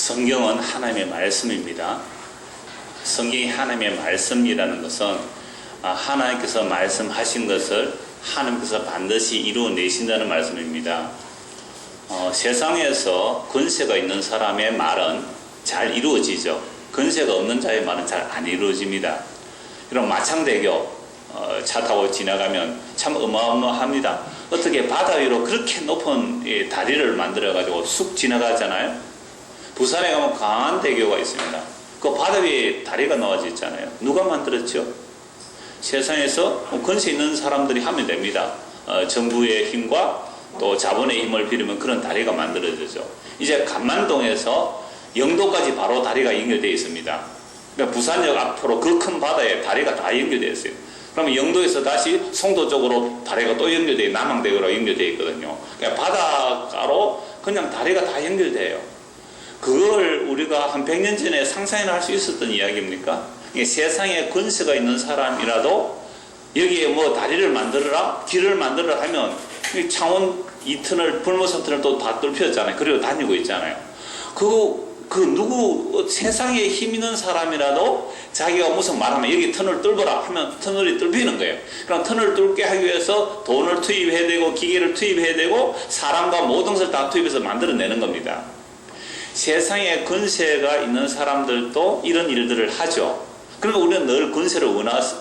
성경은 하나님의 말씀입니다. 성경이 하나님의 말씀이라는 것은 하나님께서 말씀하신 것을 하나님께서 반드시 이루어내신다는 말씀입니다. 세상에서 권세가 있는 사람의 말은 잘 이루어지죠. 권세가 없는 자의 말은 잘 안 이루어집니다. 이런 마창대교 차 타고 지나가면 참 어마어마합니다. 어떻게 바다 위로 그렇게 높은 다리를 만들어 가지고 쑥 지나가잖아요. 부산에 가면 강안대교가 있습니다. 그 바다 위에 다리가 나와져 있잖아요. 누가 만들었죠? 세상에서 권세 있는 사람들이 하면 됩니다. 정부의 힘과 또 자본의 힘을 빌리면 그런 다리가 만들어지죠. 이제 간만동에서 영도까지 바로 다리가 연결되어 있습니다. 그러니까 부산역 앞으로 그 큰 바다에 다리가 다 연결되어 있어요. 그러면 영도에서 다시 송도 쪽으로 다리가 또 연결되어 남항대교로 연결되어 있거든요. 그러니까 바닷가로 그냥 다리가 다 연결돼요. 그걸 우리가 한 100년 전에 상상이나 할 수 있었던 이야기입니까? 세상에 권세가 있는 사람이라도 여기에 뭐 다리를 만들어라, 길을 만들어라 하면 창원 2터널, 불모선 터널 또 다 뚫혔잖아요. 그리고 다니고 있잖아요. 누구 세상에 힘 있는 사람이라도 자기가 무슨 말하면 여기 터널 뚫어라 하면 터널이 뚫히는 거예요. 그럼 터널 뚫게 하기 위해서 돈을 투입해야 되고 기계를 투입해야 되고 사람과 모든 것을 다 투입해서 만들어내는 겁니다. 세상에 권세가 있는 사람들도 이런 일들을 하죠. 그러면 우리는 늘 권세를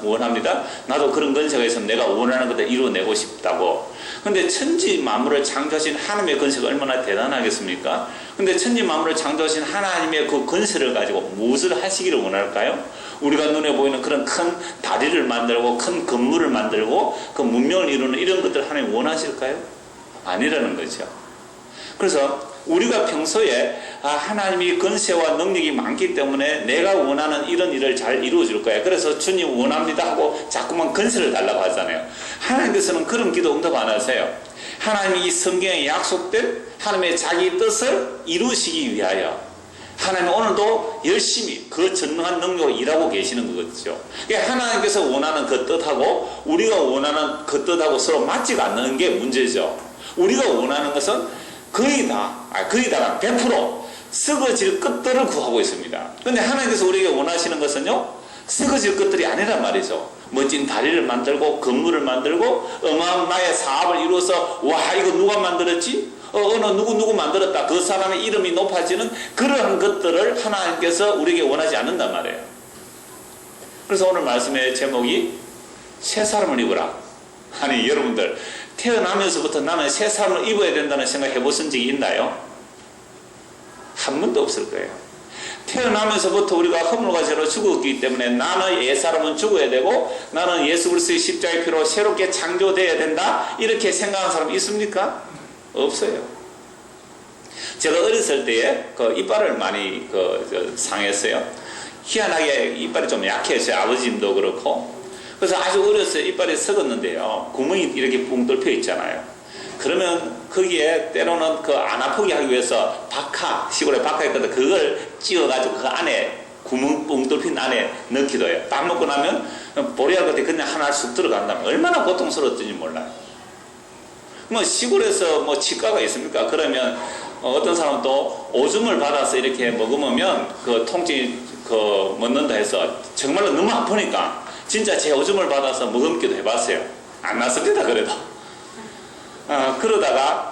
원합니다. 나도 그런 권세가 있으면 내가 원하는 것을 이루어내고 싶다고. 근데 천지 만물을 창조하신 하나님의 권세가 얼마나 대단하겠습니까? 근데 천지 만물을 창조하신 하나님의 그 권세를 가지고 무엇을 하시기를 원할까요? 우리가 눈에 보이는 그런 큰 다리를 만들고 큰 건물을 만들고 그 문명을 이루는 이런 것들을 하나님 원하실까요? 아니라는 거죠. 그래서 우리가 평소에 하나님이 권세와 능력이 많기 때문에 내가 원하는 이런 일을 잘 이루어줄 거야. 그래서 주님 원합니다 하고 자꾸만 권세를 달라고 하잖아요. 하나님께서는 그런 기도 응답 안 하세요. 하나님이 이 성경에 약속된 하나님의 자기 뜻을 이루시기 위하여 하나님 오늘도 열심히 그 전능한 능력으로 일하고 계시는 거겠죠. 그러니까 하나님께서 원하는 그 뜻하고 우리가 원하는 그 뜻하고 서로 맞지가 않는 게 문제죠. 우리가 원하는 것은 거의 다가 100% 썩어질 것들을 구하고 있습니다. 그런데 하나님께서 우리에게 원하시는 것은요, 썩어질 것들이 아니란 말이죠. 멋진 다리를 만들고 건물을 만들고 어마어마한 사업을 이루어서 와 이거 누가 만들었지? 어느 누구 만들었다. 그 사람의 이름이 높아지는 그러한 것들을 하나님께서 우리에게 원하지 않는단 말이에요. 그래서 오늘 말씀의 제목이 새 사람을 입으라. 아니 여러분들 태어나면서부터 나는 새 사람을 입어야 된다는 생각 해보신 적이 있나요? 한 번도 없을 거예요. 태어나면서부터 우리가 허물과 죄로 죽었기 때문에 나는 옛사람은 죽어야 되고 나는 예수 그리스도의 십자가의 피로 새롭게 창조되어야 된다 이렇게 생각하는 사람 있습니까? 없어요. 제가 어렸을 때에 이빨을 많이 상했어요. 희한하게 이빨이 좀 약해서요. 아버님도 그렇고. 그래서 아주 어렸을 때 이빨이 썩었는데요. 구멍이 이렇게 붕 뚫혀 있잖아요. 그러면 거기에 때로는 안 아프게 하기 위해서 시골에 박하 있거든. 그걸 찧어가지고 그 안에 구멍 붕 뚫힌 안에 넣기도 해요. 밥 먹고 나면 보리알 같은 그냥 하나 쑥 들어간다면 얼마나 고통스러웠는지 몰라요. 뭐 시골에서 치과가 있습니까? 그러면 어떤 사람은 또 오줌을 받아서 이렇게 먹으면 그 통증이 멎는다 해서 정말로 너무 아프니까 진짜 제 오줌을 받아서 먹음기도 해봤어요. 안 났습니다, 그래도. 그러다가,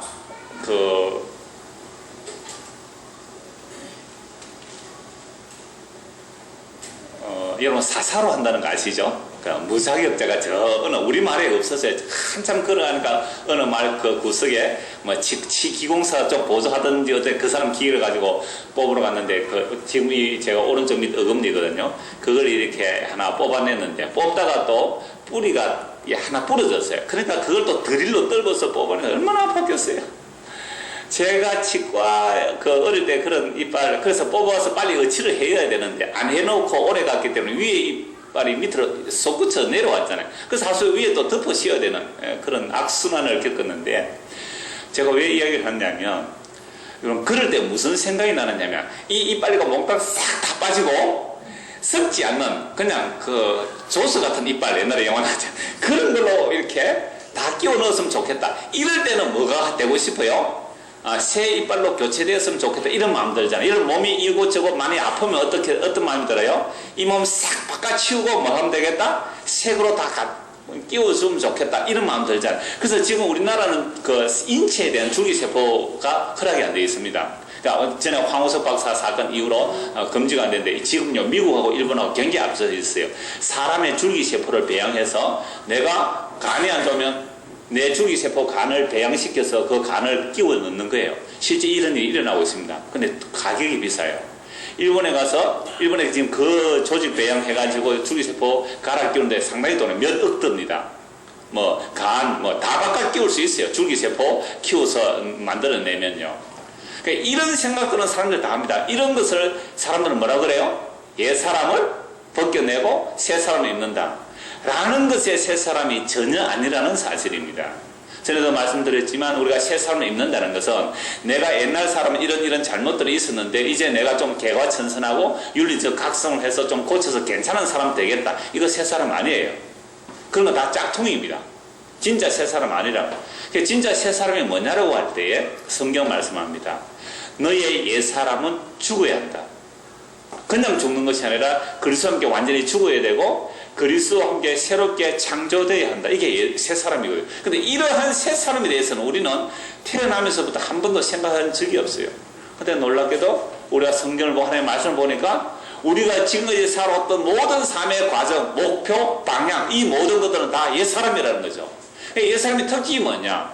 여러분, 사사로 한다는 거 아시죠? 무자격자가 어느 우리말에 없었어요. 한참 걸어가니까 어느 말 구석에 기공사 쪽 보조하든지 어떤 그 사람 기계를 가지고 뽑으러 갔는데 지금 제가 오른쪽 밑 어금니거든요. 그걸 이렇게 하나 뽑아냈는데 뽑다가 또 뿌리가 하나 부러졌어요. 그러니까 그걸 또 드릴로 떨궈서 뽑아내서 얼마나 아팠겠어요. 제가 치과 어릴 때 그런 이빨 그래서 뽑아서 빨리 어치를 해야 되는데 안 해놓고 오래 갔기 때문에 위에 이빨이 밑으로 솟구쳐 내려왔잖아요. 그래서 하수 위에 또 덮어 씌워야 되는 그런 악순환을 겪었는데 제가 왜 이야기를 하냐면 여러분 그럴 때 무슨 생각이 나느냐면 이 이빨이가 몽땅 싹 다 빠지고 썩지 않는 그냥 조스 같은 이빨 옛날에 영화 나왔잖아요. 그런 걸로 이렇게 다 끼워 넣었으면 좋겠다. 이럴 때는 뭐가 되고 싶어요? 새 이빨로 교체되었으면 좋겠다 이런 마음 들잖아요. 이런 몸이 이곳저곳 많이 아프면 어떤 마음이 들어요? 이 몸 싹 바꿔치우고 뭐 하면 되겠다? 색으로 다 끼워주면 좋겠다 이런 마음 들잖아요. 그래서 지금 우리나라는 그 인체에 대한 줄기세포가 허락이 안 되어 있습니다. 그러니까 전에 황우석 박사 사건 이후로 금지가 안 됐는데 지금요 미국하고 일본하고 경기 앞서 있어요. 사람의 줄기세포를 배양해서 내가 간이 안 좋으면 내 줄기세포 간을 배양시켜서 그 간을 끼워 넣는 거예요. 실제 이런 일이 일어나고 있습니다. 근데 가격이 비싸요. 일본에 가서 일본에 지금 그 조직 배양해가지고 줄기세포 갈아 끼우는데 상당히 돈이 몇 억 듭니다. 뭐 간 뭐 다 바꿔 끼울 수 있어요. 줄기세포 키워서 만들어내면요. 그러니까 이런 생각들은 사람들 다 합니다. 이런 것을 사람들은 뭐라 그래요? 옛 사람을 벗겨내고 새 사람을 입는다. 라는 것에 새 사람이 전혀 아니라는 사실입니다. 전에도 말씀드렸지만 우리가 새 사람을 입는다는 것은 내가 옛날 사람은 이런 잘못들이 있었는데 이제 내가 좀 개과천선하고 윤리적 각성을 해서 좀 고쳐서 괜찮은 사람 되겠다. 이거 새 사람 아니에요. 그런 건 다 짝퉁입니다. 진짜 새 사람 아니라고. 진짜 새 사람이 뭐냐라고 할 때에 성경 말씀합니다. 너의 옛 사람은 죽어야 한다. 그냥 죽는 것이 아니라 그리스도와 함께 완전히 죽어야 되고 그리스도와 함께 새롭게 창조되어야 한다. 이게 새 사람이고요. 근데 이러한 새 사람에 대해서는 우리는 태어나면서부터 한 번도 생각한 적이 없어요. 근데 놀랍게도 우리가 성경을 보고 하나님의 말씀을 보니까 우리가 지금까지 살아왔던 모든 삶의 과정, 목표, 방향 이 모든 것들은 다 옛 사람이라는 거죠. 옛 사람의 특징이 뭐냐?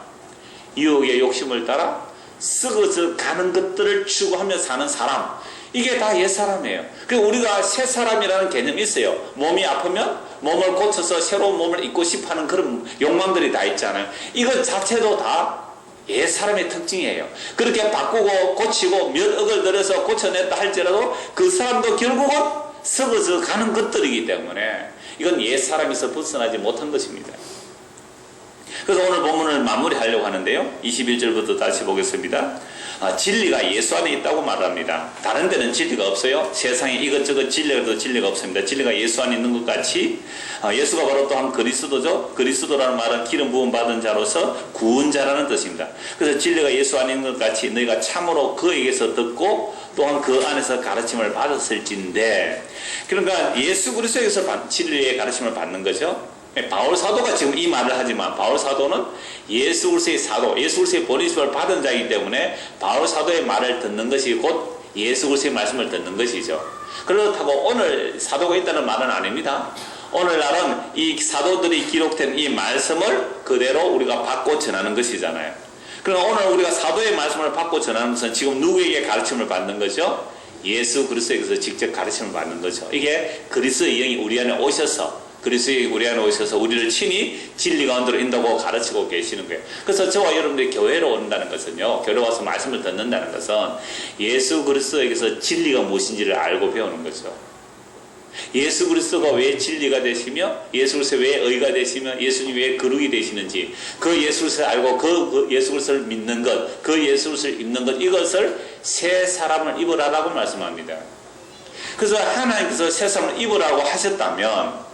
유혹의 욕심을 따라 썩어져 가는 것들을 추구하며 사는 사람, 이게 다 옛 사람이에요. 그리고 우리가 새 사람이라는 개념이 있어요. 몸이 아프면 몸을 고쳐서 새로운 몸을 입고 싶어하는 그런 욕망들이 다 있잖아요. 이것 자체도 다 옛 사람의 특징이에요. 그렇게 바꾸고 고치고 몇 억을 들여서 고쳐냈다 할지라도 그 사람도 결국은 썩어져 가는 것들이기 때문에 이건 옛 사람에서 벗어나지 못한 것입니다. 그래서 오늘 본문을 마무리하려고 하는데요. 21절부터 다시 보겠습니다. 진리가 예수 안에 있다고 말합니다. 다른 데는 진리가 없어요. 세상에 이것저것 진리가 없습니다. 진리가 예수 안에 있는 것 같이 예수가 바로 또한 그리스도죠. 그리스도라는 말은 기름 부음 받은 자로서 구원자라는 뜻입니다. 그래서 진리가 예수 안에 있는 것 같이 너희가 참으로 그에게서 듣고 또한 그 안에서 가르침을 받았을진데, 그러니까 예수 그리스도에서 진리의 가르침을 받는 거죠. 바울 사도가 지금 이 말을 하지만 바울 사도는 예수 그리스도의 사도, 예수 그리스도의 본인심을 받은 자이기 때문에 바울 사도의 말을 듣는 것이 곧 예수 그리스도의 말씀을 듣는 것이죠. 그렇다고 오늘 사도가 있다는 말은 아닙니다. 오늘날은 이 사도들이 기록된 이 말씀을 그대로 우리가 받고 전하는 것이잖아요. 그럼 오늘 우리가 사도의 말씀을 받고 전하는 것은 지금 누구에게 가르침을 받는 거죠? 예수 그리스도에게서 직접 가르침을 받는 거죠. 이게 그리스도의 영이 우리 안에 오셔서 그리스도의 우리 안에 오셔서 우리를 친히 진리 가운데로 인도하고 가르치고 계시는 거예요. 그래서 저와 여러분들이 교회로 온다는 것은요, 교회로 와서 말씀을 듣는다는 것은 예수 그리스도에게서 진리가 무엇인지를 알고 배우는 거죠. 예수 그리스도가 왜 진리가 되시며 예수 그리스도 왜 의가 되시며 예수님 왜 거룩이 되시는지 그 예수 그리스도를 알고 그 예수 그리스도를 믿는 것, 그 예수 그리스도를 입는 것, 이것을 새 사람을 입으라라고 말씀합니다. 그래서 하나님께서 새 사람을 입으라고 하셨다면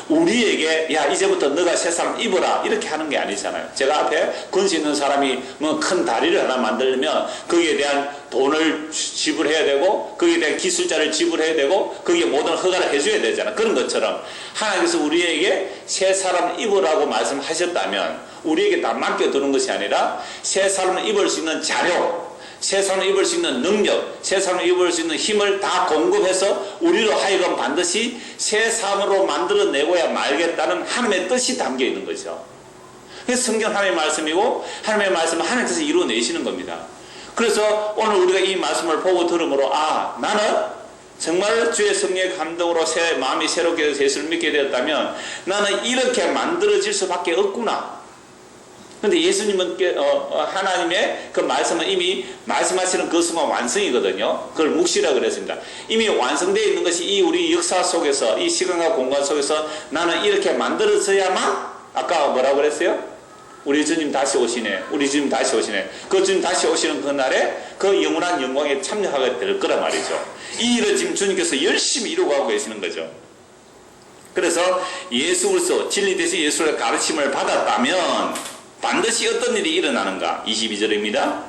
우리에게 야 이제부터 너가 새 사람 입어라 이렇게 하는 게 아니잖아요. 제가 앞에 근수 있는 사람이 뭐 큰 다리를 하나 만들려면 거기에 대한 돈을 지불해야 되고 거기에 대한 기술자를 지불해야 되고 거기에 모든 허가를 해줘야 되잖아요. 그런 것처럼 하나님께서 우리에게 새 사람 입으라고 말씀하셨다면 우리에게 다 맡겨두는 것이 아니라 새 사람을 입을 수 있는 자료, 새 사람을 입을 수 있는 능력, 새 사람을 입을 수 있는 힘을 다 공급해서 우리로 하여금 반드시 새 사람으로 만들어내고야 말겠다는 하나님의 뜻이 담겨 있는 거죠. 그래서 성경 하나님의 말씀이고 하나님의 말씀은 하나님께서 이루어내시는 겁니다. 그래서 오늘 우리가 이 말씀을 보고 들으므로 나는 정말 주의 성령의 감동으로 마음이 새롭게 돼서 예수를 믿게 되었다면 나는 이렇게 만들어질 수밖에 없구나. 근데 예수님은 하나님의 그 말씀은 이미 말씀하시는 그 순간 완성이거든요. 그걸 묵시라 그랬습니다. 이미 완성되어 있는 것이 이 우리 역사 속에서 이 시간과 공간 속에서 나는 이렇게 만들어져야만 아까 뭐라고 그랬어요? 우리 주님 다시 오시네. 우리 주님 다시 오시네. 그 주님 다시 오시는 그날에 그 영원한 영광에 참여하게 될 거란 말이죠. 이 일을 지금 주님께서 열심히 이루고 계시는 거죠. 그래서 예수 그리스도 진리 대신 예수의 가르침을 받았다면 반드시 어떤 일이 일어나는가? 22절입니다.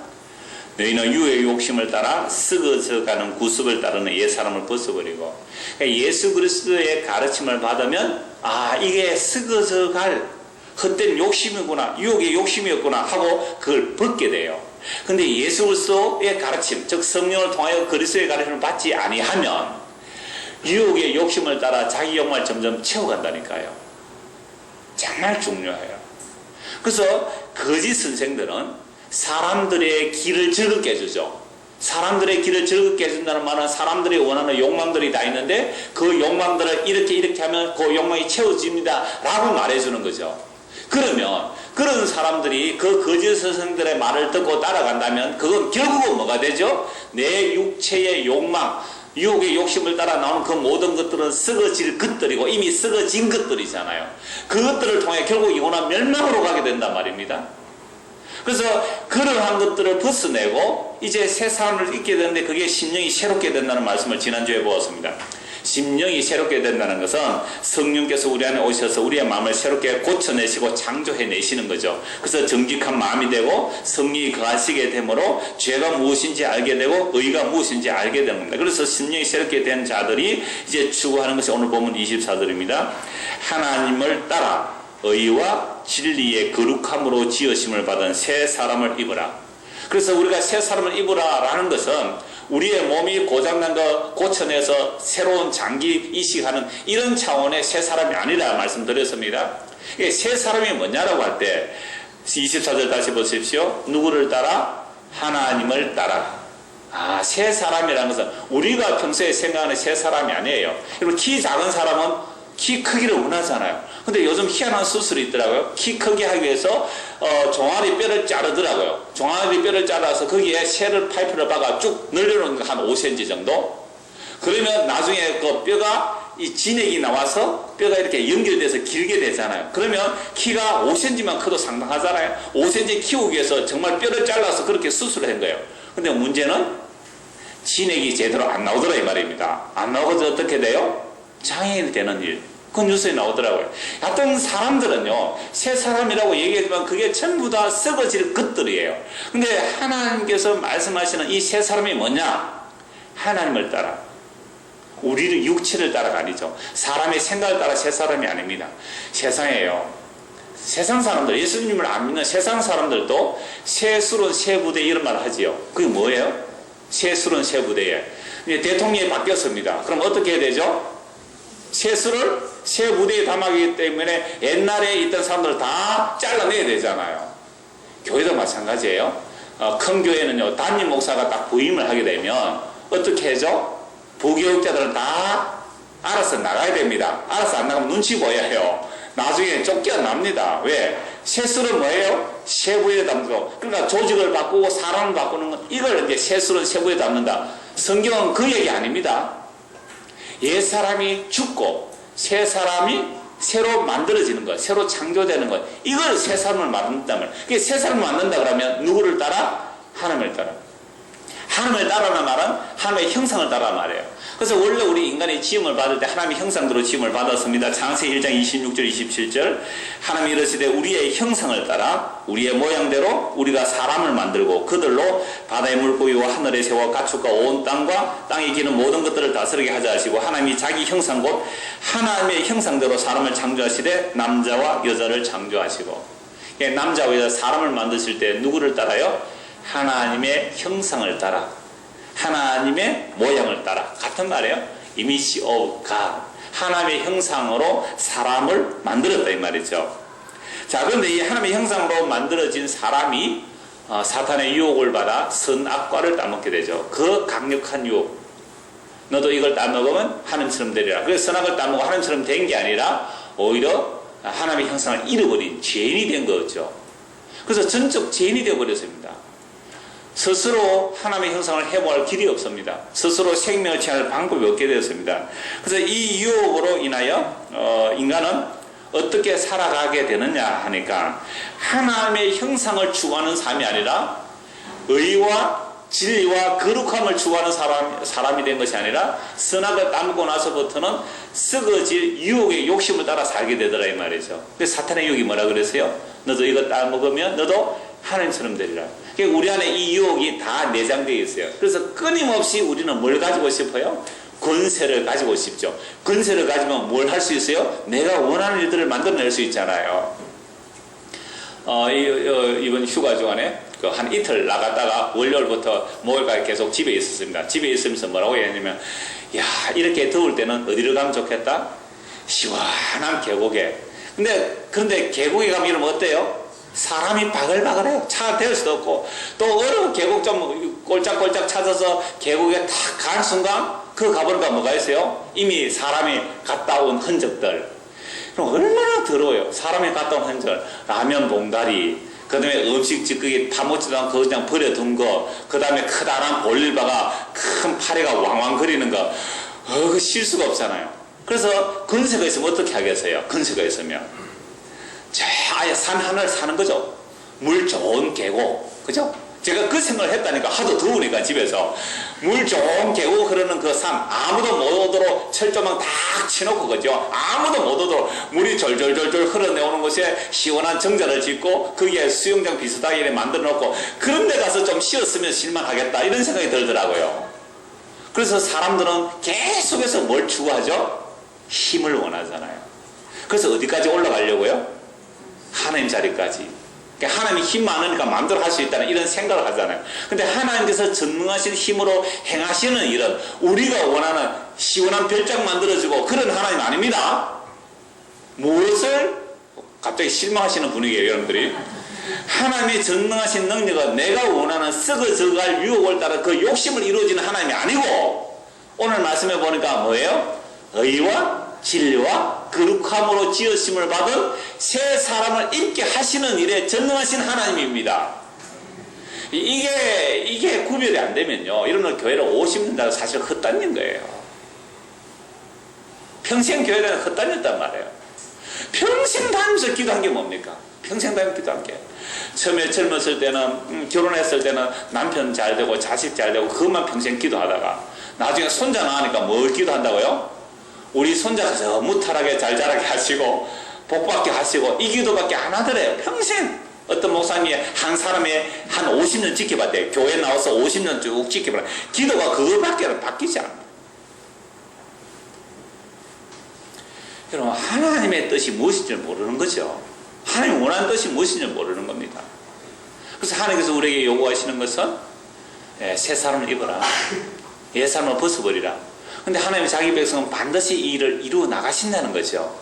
너희는 유의 욕심을 따라 썩어져가는 구습을 따르는 옛사람을 벗어버리고, 그러니까 예수 그리스도의 가르침을 받으면 이게 썩어져갈 헛된 욕심이구나, 유혹의 욕심이었구나 하고 그걸 벗게 돼요. 근데 예수 그리스도의 가르침, 즉 성령을 통하여 그리스도의 가르침을 받지 아니하면 유혹의 욕심을 따라 자기 욕망을 점점 채워간다니까요. 정말 중요해요. 그래서 거짓 선생들은 사람들의 길을 즐겁게 해주죠. 사람들의 길을 즐겁게 해준다는 말은 사람들이 원하는 욕망들이 다 있는데 그 욕망들을 이렇게 하면 그 욕망이 채워집니다 라고 말해주는 거죠. 그러면 그런 사람들이 그 거짓 선생들의 말을 듣고 따라간다면 그건 결국은 뭐가 되죠? 내 육체의 욕망, 유혹의 욕심을 따라 나오는 그 모든 것들은 썩어질 것들이고 이미 썩어진 것들이잖아요. 그것들을 통해 결국 영원한 멸망으로 가게 된단 말입니다. 그래서 그러한 것들을 벗어내고 이제 새 사람을 잊게 되는데 그게 심령이 새롭게 된다는 말씀을 지난주에 보았습니다. 심령이 새롭게 된다는 것은 성령께서 우리 안에 오셔서 우리의 마음을 새롭게 고쳐내시고 창조해내시는 거죠. 그래서 정직한 마음이 되고 성령이 거하시게 되므로 죄가 무엇인지 알게 되고 의가 무엇인지 알게 되는 겁니다. 그래서 심령이 새롭게 된 자들이 이제 추구하는 것이 오늘 보면 24절입니다. 하나님을 따라 의와 진리의 거룩함으로 지으심을 받은 새 사람을 입으라. 그래서 우리가 새 사람을 입으라 라는 것은 우리의 몸이 고장난 거 고쳐내서 새로운 장기 이식하는 이런 차원의 새 사람이 아니라 말씀드렸습니다. 이게 새 사람이 뭐냐라고 할 때 24절 다시 보십시오. 누구를 따라? 하나님을 따라. 새 사람이라는 것은 우리가 평소에 생각하는 새 사람이 아니에요. 여러분 키 작은 사람은 키 크기를 원하잖아요. 근데 요즘 희한한 수술이 있더라고요. 키 크게 하기 위해서 종아리 뼈를 자르더라고요. 종아리 뼈를 잘라서 거기에 쇠를 파이프를 박아 쭉 늘려놓은 거 한 5cm 정도. 그러면 나중에 그 뼈가 이 진액이 나와서 뼈가 이렇게 연결돼서 길게 되잖아요. 그러면 키가 5cm만 커도 상당하잖아요. 5cm 키우기 위해서 정말 뼈를 잘라서 그렇게 수술을 한 거예요. 근데 문제는 진액이 제대로 안 나오더라 이 말입니다. 안 나오거든 어떻게 돼요? 장애인이 되는 일. 그 뉴스에 나오더라고요. 하여튼 사람들은요, 새 사람이라고 얘기하지만 그게 전부 다 썩어질 것들이에요. 근데 하나님께서 말씀하시는 이 새 사람이 뭐냐? 하나님을 따라. 우리는 육체를 따라가 아니죠. 사람의 생각을 따라 새 사람이 아닙니다. 세상에요. 세상 사람들, 예수님을 안 믿는 세상 사람들도 새 술은 새 부대 이런 말을 하지요. 그게 뭐예요? 새 술은 새 부대에. 이제 대통령이 바뀌었습니다. 그럼 어떻게 해야 되죠? 새 술을 새 무대에 담아기 때문에 옛날에 있던 사람들 다 잘라내야 되잖아요. 교회도 마찬가지예요. 큰 교회는요, 담임 목사가 딱 부임을 하게 되면 어떻게 하죠? 부교육자들은 다 알아서 나가야 됩니다. 알아서 안 나가면 눈치 보여야 해요. 나중에 쫓겨납니다. 왜? 새 술은 뭐예요? 새 부에 담고. 그러니까 조직을 바꾸고 사람을 바꾸는 건 이걸 이제 새 술은 새 부에 담는다. 성경은 그 얘기 아닙니다. 옛 사람이 죽고 새 사람이 새로 만들어지는 것, 새로 창조되는 것, 이걸 새 사람을 만든다면, 새 사람을 만든다 그러면 누구를 따라? 하나님을 따라. 하나님을 따라는 말은 하나님의 형상을 따라 말이에요. 그래서 원래 우리 인간이 지음을 받을 때 하나님의 형상대로 지음을 받았습니다. 창세기 1장 26절 27절 하나님이 이르시되 우리의 형상을 따라 우리의 모양대로 우리가 사람을 만들고 그들로 바다의 물고기와 하늘의 새와 가축과 온 땅과 땅에 기는 모든 것들을 다스리게 하자 하시고 하나님이 자기 형상 곧 하나님의 형상대로 사람을 창조하시되 남자와 여자를 창조하시고 남자와 여자 사람을 만드실 때 누구를 따라요? 하나님의 형상을 따라 하나님의 모양을 따라 같은 말이에요. Image of God. 하나님의 형상으로 사람을 만들었다 이 말이죠. 자, 그런데 이 하나님의 형상으로 만들어진 사람이 사탄의 유혹을 받아 선악과를 따먹게 되죠. 그 강력한 유혹. 너도 이걸 따먹으면 하나님처럼 되리라. 그래서 선악을 따먹고 하나님처럼 된 게 아니라 오히려 하나님의 형상을 잃어버린 죄인이 된 거죠. 그래서 전적 죄인이 되어버렸습니다. 스스로 하나님의 형상을 회복할 길이 없습니다. 스스로 생명을 취할 방법이 없게 되었습니다. 그래서 이 유혹으로 인하여 인간은 어떻게 살아가게 되느냐 하니까 하나님의 형상을 추구하는 삶이 아니라 의와 진리와 거룩함을 추구하는 사람이 된 것이 아니라 선악을 따먹고 나서부터는 썩어질 유혹의 욕심을 따라 살게 되더라 이 말이죠. 그래서 사탄의 유혹이 뭐라 그랬어요? 너도 이거 따먹으면 너도 하나님처럼 되리라. 그러니까 우리 안에 이 유혹이 다 내장되어 있어요. 그래서 끊임없이 우리는 뭘 가지고 싶어요? 권세를 가지고 싶죠. 권세를 가지면 뭘 할 수 있어요? 내가 원하는 일들을 만들어낼 수 있잖아요. 이번 휴가 중간에 한 이틀 나갔다가 월요일부터 목요일까지 계속 집에 있었습니다. 집에 있으면서 뭐라고 했냐면, 야, 이렇게 더울 때는 어디로 가면 좋겠다? 시원한 계곡에. 그런데 계곡에 가면 이러면 어때요? 사람이 바글바글해요. 차 댈 수도 없고. 또 어느 계곡 좀 꼴짝꼴짝 찾아서 계곡에 탁 갈 순간 그 가보니까 뭐가 있어요? 이미 사람이 갔다 온 흔적들. 그럼 얼마나 더러워요. 사람이 갔다 온 흔적. 라면 봉다리, 그 다음에 음식 찌꺼기 파묻지도 않고 그냥 버려둔 거, 그 다음에 커다란 볼일바가 큰 파리가 왕왕거리는 거, 그 쉴 수가 없잖아요. 그래서 근세가 있으면 어떻게 하겠어요? 근세가 있으면 저 아예 산 하나를 사는 거죠. 물 좋은 계곡, 그죠? 제가 그 생각을 했다니까. 하도 더우니까 집에서 물 좋은 계곡 흐르는 그 산, 아무도 못 오도록 철조망 딱 치놓고, 그죠? 아무도 못 오도록 물이 졸졸졸졸 흘러내오는 곳에 시원한 정자를 짓고 거기에 수영장 비슷하게 만들어 놓고 그런 데 가서 좀 쉬었으면 실만하겠다, 이런 생각이 들더라고요. 그래서 사람들은 계속해서 뭘 추구하죠? 힘을 원하잖아요. 그래서 어디까지 올라가려고요? 하나님 자리까지. 그러니까 하나님이 힘 많으니까 마음대로 할 수 있다는 이런 생각을 하잖아요. 근데 하나님께서 전능하신 힘으로 행하시는 일은 우리가 원하는 시원한 별장 만들어주고 그런 하나님 아닙니다. 무엇을? 갑자기 실망하시는 분위기예요, 여러분들이. 하나님의 전능하신 능력은 내가 원하는 썩어져갈 유혹을 따라 그 욕심을 이루어지는 하나님이 아니고, 오늘 말씀해 보니까 뭐예요? 의와 진리와 거룩함으로 지으심을 받은 새 사람을 입게 하시는 일에 전능하신 하나님입니다. 이게 구별이 안 되면요, 이런 교회를 50년 사실 헛다닌 거예요. 평생 교회를 헛다녔단 말이에요. 평생 다니면서 기도한 게 뭡니까? 평생 다니면서 기도한 게. 처음에 젊었을 때는, 결혼했을 때는 남편 잘 되고 자식 잘 되고 그것만 평생 기도하다가 나중에 손자 나으니까 뭘 기도한다고요? 우리 손자가 저 무탈하게 잘 자라게 하시고 복받게 하시고, 이 기도밖에 안 하더래요. 평생. 어떤 목사님이 한 사람의 한 50년 지켜봤대요. 교회 나와서 50년 쭉 지켜봐라. 기도가 그거밖에 바뀌지 않아요. 여러분, 하나님의 뜻이 무엇인지 모르는 거죠. 하나님 원하는 뜻이 무엇인지 모르는 겁니다. 그래서 하나님께서 우리에게 요구하시는 것은 새 사람을 입어라, 옛 사람을 벗어버리라. 근데 하나님의 자기 백성은 반드시 이 일을 이루어 나가신다는 거죠.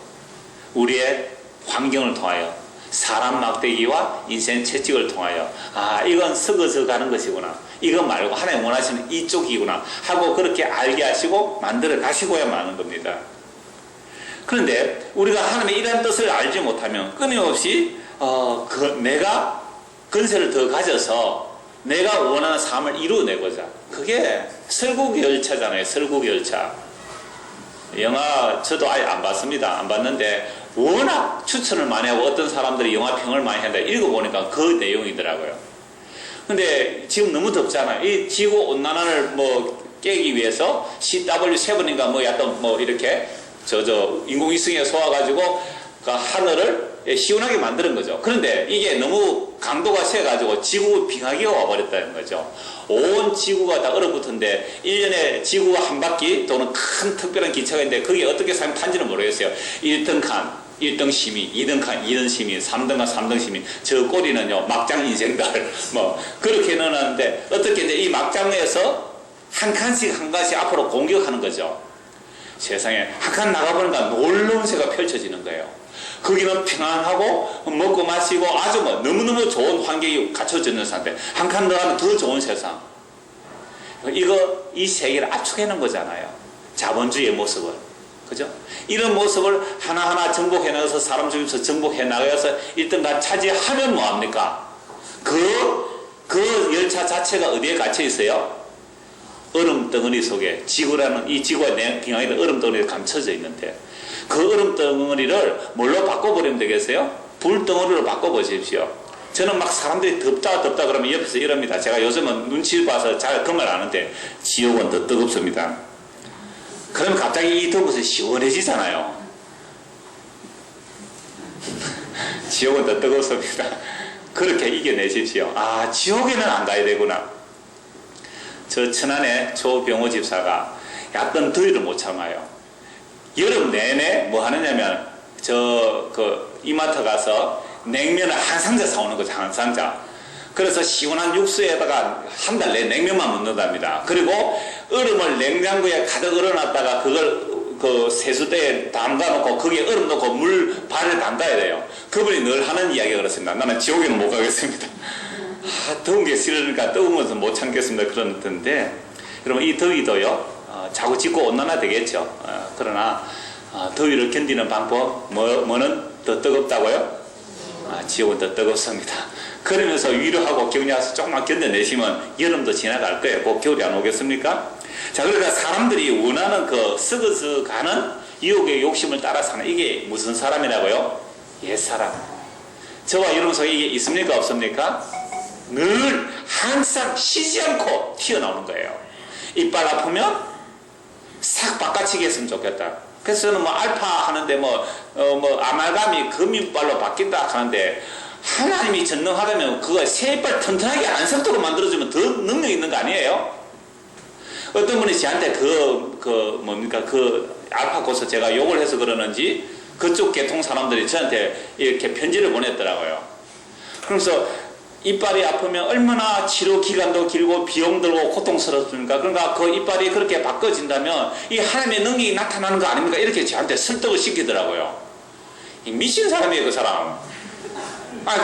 우리의 환경을 통하여, 사람 막대기와 인생 채찍을 통하여, 아, 이건 썩어져 가는 것이구나, 이건 말고 하나님 원하시는 이쪽이구나 하고 그렇게 알게 하시고 만들어 가시고야만 하는 겁니다. 그런데 우리가 하나님의 이러한 뜻을 알지 못하면 끊임없이 내가 근세를 더 가져서 내가 원하는 삶을 이루어내고자, 그게 설국열차잖아요. 설국열차. 영화 저도 아예 안 봤습니다. 안 봤는데 워낙 추천을 많이 하고 어떤 사람들이 영화 평을 많이 한다 읽어보니까 그 내용이더라고요. 근데 지금 너무 덥잖아요. 이 지구 온난화를 깨기 위해서 CW7인가 약간 이렇게 인공위성에 쏘아가지고 그 하늘을 시원하게 만드는 거죠. 그런데 이게 너무 강도가 세가지고 지구 빙하기가 와버렸다는 거죠. 온 지구가 다 얼어붙은데 1년에 지구가 한 바퀴 도는 큰 특별한 기차가 있는데 그게 어떻게 사람이 탄지는 모르겠어요. 1등 칸 1등 시민, 2등 칸 2등 시민, 3등 칸 3등 시민, 저 꼬리는요 막장 인생들 그렇게 넣어놨는데, 어떻게 이제 이 막장에서 한 칸씩 앞으로 공격하는 거죠. 세상에 한 칸 나가보니까 놀라운 새가 펼쳐지는 거예요. 거기는 평안하고 먹고 마시고 아주 너무너무 좋은 환경이 갖춰져 있는 상태. 한 칸 더 가면 더 좋은 세상. 이 세계를 압축해놓은 거잖아요. 자본주의의 모습을. 그죠? 이런 모습을 하나하나 정복해 나가서 사람 중에서 정복해 나가서 1등간 차지하면 뭐합니까? 그 열차 자체가 어디에 갇혀 있어요? 얼음 덩어리 속에, 지구라는 이 지구가 빙하기는 얼음 덩어리에 감춰져 있는데, 그 얼음 덩어리를 뭘로 바꿔버리면 되겠어요? 불 덩어리로 바꿔보십시오. 저는 막 사람들이 덥다 그러면 옆에서 이럽니다. 제가 요즘은 눈치 봐서 잘 그 말 아는데, 지옥은 더 뜨겁습니다. 그러면 갑자기 이 더운 곳이 시원해지잖아요. 지옥은 더 뜨겁습니다. 그렇게 이겨내십시오. 아, 지옥에는 안 가야 되구나. 저 천안의 조병호 집사가 약간 더위를 못 참아요. 여름 내내 뭐 하느냐면 이마트 가서 냉면을 한 상자 사오는 거죠. 한 상자. 그래서 시원한 육수에다가 한 달 내 냉면만 먹는답니다. 그리고 얼음을 냉장고에 가득 얼어놨다가 그걸 그 세수대에 담가놓고 거기에 얼음 넣고 물 발을 담가야 돼요. 그분이 늘 하는 이야기가 그렇습니다. 나는 지옥에는 못 가겠습니다. 더운 게 싫으니까 뜨거운 것은 못 참겠습니다. 그러는데 여러분, 이 더위도요 자꾸 짚고 온난화 되겠죠. 그러나 더위를 견디는 방법 뭐는 더 뜨겁다고요? 지옥은 더 뜨겁습니다. 그러면서 위로하고 격려해서 조금만 견뎌내시면 여름도 지나갈 거예요. 꼭 겨울이 안 오겠습니까? 자, 그러니까 사람들이 원하는 그 썩어서 가는 유혹의 욕심을 따라 사는 이게 무슨 사람이라고요? 옛사람. 저와 여러분 속에 이게 있습니까? 없습니까? 늘 항상 쉬지 않고 튀어나오는 거예요. 이빨 아프면 싹 바꿔치기 했으면 좋겠다. 그래서 저는 뭐 알파 하는데 아말감이 금이빨로 바뀐다 하는데, 하나님이 전능하다면 그거 새 이빨 튼튼하게 안 섞도록 만들어주면 더 능력 있는 거 아니에요? 어떤 분이 저한테 알파 고서 제가 욕을 해서 그러는지 그쪽 계통 사람들이 저한테 이렇게 편지를 보냈더라고요. 그래서 이빨이 아프면 얼마나 치료 기간도 길고 비용 들고 고통스럽습니까? 그러니까 그 이빨이 그렇게 바꿔진다면 이 하나님의 능력이 나타나는 거 아닙니까? 이렇게 저한테 설득을 시키더라고요. 미친 사람이에요, 그 사람.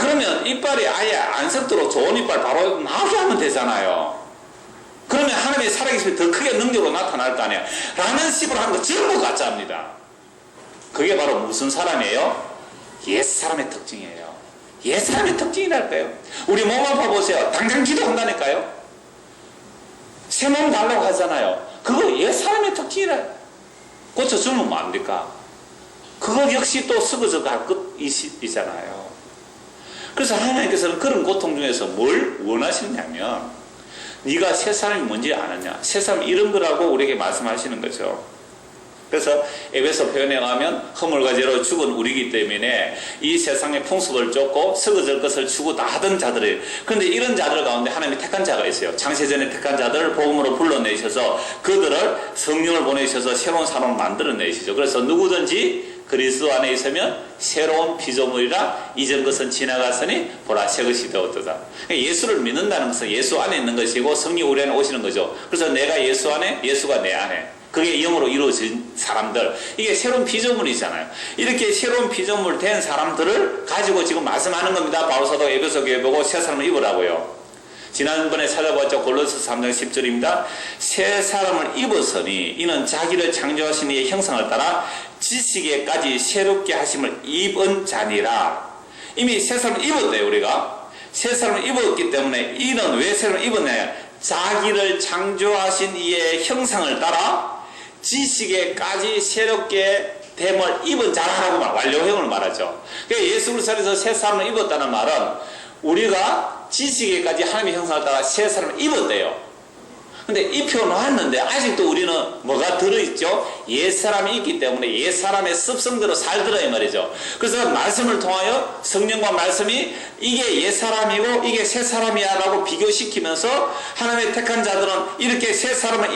그러면 이빨이 아예 안 섞도록 좋은 이빨 바로 나오게 하면 되잖아요. 그러면 하나님의 살아계심이 더 크게 능력으로 나타날 거 아니에요. 라는 식으로 하는 거 전부 가짜입니다. 그게 바로 무슨 사람이에요? 옛사람의 특징이에요. 옛사람의 특징이랄까요? 우리 몸 아파 보세요. 당장 기도한다니까요. 새 몸 달라고 하잖아요. 그거 옛사람의 특징이라. 고쳐주면 뭐 안 될까? 그거 역시 또 썩어져 갈 것이잖아요. 그래서 하나님께서는 그런 고통 중에서 뭘 원하시냐면, 네가 새 사람이 뭔지 아느냐? 새 사람 이런 거라고 우리에게 말씀하시는 거죠. 그래서 에베소 표현에 가면 허물과제로 죽은 우리이기 때문에 이 세상의 풍습을 쫓고 썩어질 것을 추구다 하던 자들이에요. 그런데 이런 자들 가운데 하나님이 택한 자가 있어요. 창세전에 택한 자들을 복음으로 불러내셔서 그들을 성령을 보내셔서 새로운 사람을 만들어내시죠. 그래서 누구든지 그리스도 안에 있으면 새로운 피조물이라 이전 것은 지나갔으니 보라 새 것이 되었도다. 예수를 믿는다는 것은 예수 안에 있는 것이고 성령 우리 안에 오시는 거죠. 그래서 내가 예수 안에, 예수가 내 안에, 그게 영으로 이루어진 사람들, 이게 새로운 피조물이잖아요. 이렇게 새로운 피조물 된 사람들을 가지고 지금 말씀하는 겁니다. 바울사도 에베소 교회 보고 새 사람을 입으라고요. 지난번에 찾아봤죠. 골로새 3장 10절입니다. 새 사람을 입었으니 이는 자기를 창조하신 이의 형상을 따라 지식에까지 새롭게 하심을 입은 자니라. 이미 새 사람을 입었대요. 우리가 새 사람을 입었기 때문에 이는 왜 새 사람을 입었냐, 자기를 창조하신 이의 형상을 따라 지식에까지 새롭게 됨을 입은 자라고 완료형을 말하죠. 그러니까 예수 그리스도에서 새 사람을 입었다는 말은 우리가 지식에까지 하나님의 형상을 따라 새 사람을 입었대요. 근데 입혀놓았는데 아직도 우리는 뭐가 들어있죠? 옛사람이 있기 때문에 옛사람의 습성대로 살더라 이 말이죠. 그래서 말씀을 통하여 성령과 말씀이 이게 옛사람이고 이게 새사람이야 라고 비교시키면서 하나님의 택한 자들은 이렇게 새사람을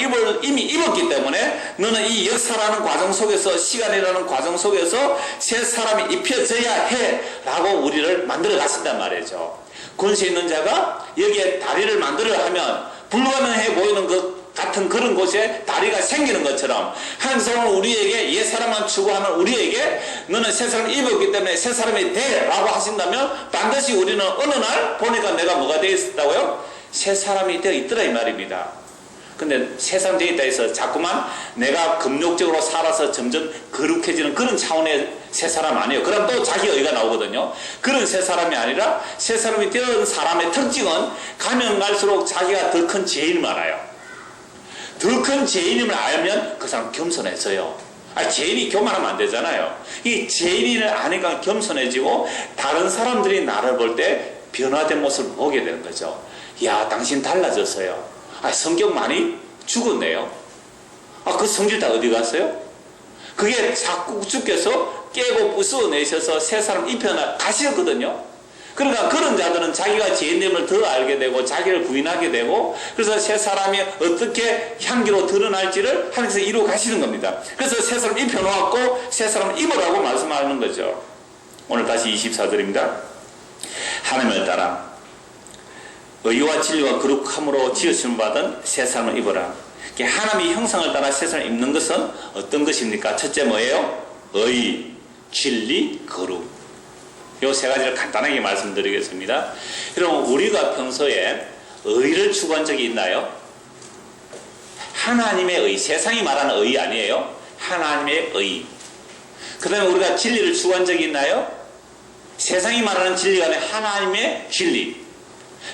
이미 입었기 때문에 너는 이 역사라는 과정 속에서, 시간이라는 과정 속에서 새사람이 입혀져야 해 라고 우리를 만들어 가신단 말이죠. 권세 있는 자가 여기에 다리를 만들어 하면 불가능해 보이는 것 같은 그런 곳에 다리가 생기는 것처럼 하나님께서 우리에게 옛사람만 추구하는 우리에게 너는 새사람을 입었기 때문에 새사람이 돼 라고 하신다면 반드시 우리는 어느 날 보니까 내가 뭐가 되어 있었다고요? 새사람이 되어 있더라 이 말입니다. 근데 새사람 되어 있다 해서 자꾸만 내가 금욕적으로 살아서 점점 거룩해지는 그런 차원의 새사람 아니에요. 그럼 또 자기 의가 나오거든요. 그런 새사람이 아니라 새사람이 되는 사람의 특징은 가면 갈수록 자기가 더 큰 죄인을 알아요. 더 큰 죄인임을 알면 그 사람 겸손해져요. 죄인이 교만하면 안 되잖아요. 이 죄인을 아니까 겸손해지고 다른 사람들이 나를 볼 때 변화된 모습을 보게 되는 거죠. 야, 당신 달라졌어요. 성격 많이 죽었네요. 그 성질 다 어디 갔어요? 그게 자꾸 주께서 깨고 부수어내셔서 새 사람 입혀나 가시거든요. 그러니까 그런 자들은 자기가 죄인됨을 더 알게 되고 자기를 부인하게 되고 그래서 새 사람이 어떻게 향기로 드러날지를 하나님께서 이루어 가시는 겁니다. 그래서 새 사람 입혀놓았고 새 사람 입으라고 말씀하는 거죠. 오늘 다시 24절입니다. 하나님을 따라 의와 진리와 거룩함으로 지으심을 받은 새 사람을 입어라. 하나님의 형상을 따라 새 사람을 입는 것은 어떤 것입니까? 첫째 뭐예요? 의, 진리, 거룩. 이 세 가지를 간단하게 말씀드리겠습니다. 여러분, 우리가 평소에 의를 추구한 적이 있나요? 하나님의 의, 세상이 말하는 의 아니에요. 하나님의 의. 그 다음에 우리가 진리를 추구한 적이 있나요? 세상이 말하는 진리가 아니라 하나님의 진리.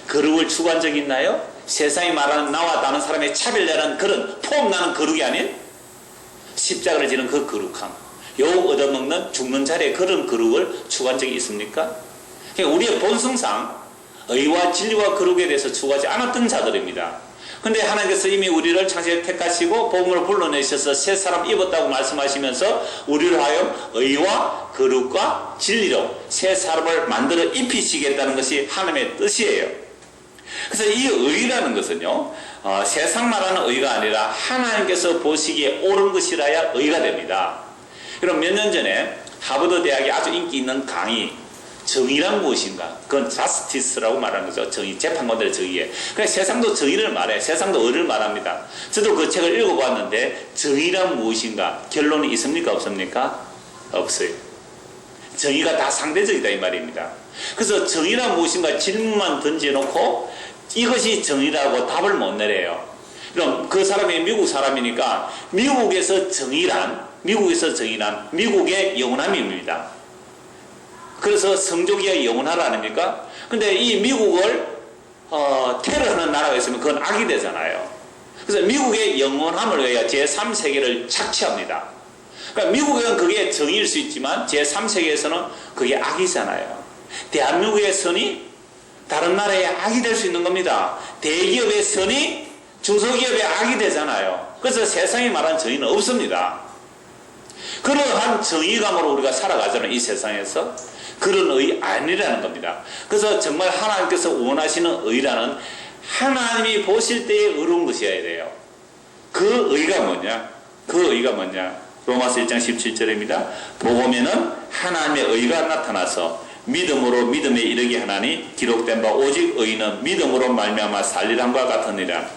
거룩을 추구한 적이 있나요? 세상이 말하는 나와 다른 사람의 차별되는 그런 폼나는 거룩이 아닌 십자가를 지는 그 거룩함. 욕 얻어먹는 죽는 자리에 그런 거룩을 추구한 적이 있습니까? 그러니까 우리의 본성상 의와 진리와 거룩에 대해서 추구하지 않았던 자들입니다. 근데 하나님께서 이미 우리를 창세기에 택하시고 복음으로 불러내셔서 새 사람 입었다고 말씀하시면서 우리를 하여 의와 거룩과 진리로 새 사람을 만들어 입히시겠다는 것이 하나님의 뜻이에요. 그래서 이 의라는 것은요, 세상 말하는 의가 아니라 하나님께서 보시기에 옳은 것이라야 의가 됩니다. 그럼 몇 년 전에 하버드 대학에 아주 인기 있는 강의, 정의란 무엇인가? 그건 자스티스라고 말하는 거죠. 정의, 재판관들의 정의에. 그래서 세상도 정의를 말해. 세상도 의를 말합니다. 저도 그 책을 읽어봤는데 정의란 무엇인가? 결론이 있습니까? 없습니까? 없어요. 정의가 다 상대적이다 이 말입니다. 그래서 정의란 무엇인가 질문만 던져놓고 이것이 정의라고 답을 못 내려요. 그럼 그 사람이 미국 사람이니까 미국에서 정의란 미국의 영원함입니다. 그래서 성조기가 영원하라 아닙니까? 근데 이 미국을 테러하는 나라가 있으면 그건 악이 되잖아요. 그래서 미국의 영원함을 위하여 제3세계를 착취합니다. 그러니까 미국에는 그게 정의일 수 있지만 제3세계에서는 그게 악이잖아요. 대한민국의 선이 다른 나라의 악이 될 수 있는 겁니다. 대기업의 선이 중소기업의 악이 되잖아요. 그래서 세상이 말하는 정의는 없습니다. 그러한 정의감으로 우리가 살아가잖아요. 이 세상에서. 그런 의 아니라는 겁니다. 그래서 정말 하나님께서 원하시는 의라는 하나님이 보실 때의 의로운 것이어야 돼요. 그 의가 뭐냐? 그 의가 뭐냐? 로마서 1장 17절입니다. 복음에는 하나님의 의가 나타나서 믿음으로 믿음에 이르게 하나니 기록된 바 오직 의는 믿음으로 말미암아 살리람과 같으니라.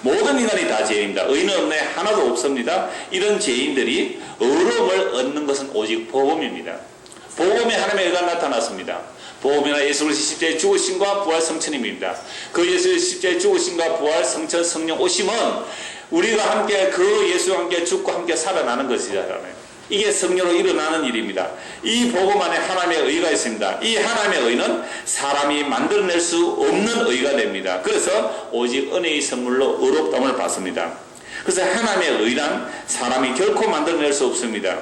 모든 인간이 다 죄인입니다. 의는 없네 하나도 없습니다. 이런 죄인들이 의로움을 얻는 것은 오직 복음입니다. 복음에 하나님의 의가 나타났습니다. 복음이나 예수 그리스도의 십자가의 죽으심과 부활 성천입니다. 그 예수의 십자가의 죽으심과 부활 성천 성령 오심은 우리가 함께 그 예수와 함께 죽고 함께 살아나는 것이잖아요. 이게 성령으로 일어나는 일입니다. 이 복음 안에 하나님의 의가 있습니다. 이 하나님의 의는 사람이 만들어낼 수 없는 의가 됩니다. 그래서 오직 은혜의 선물로 의롭다함을 받습니다. 그래서 하나님의 의란 사람이 결코 만들어낼 수 없습니다.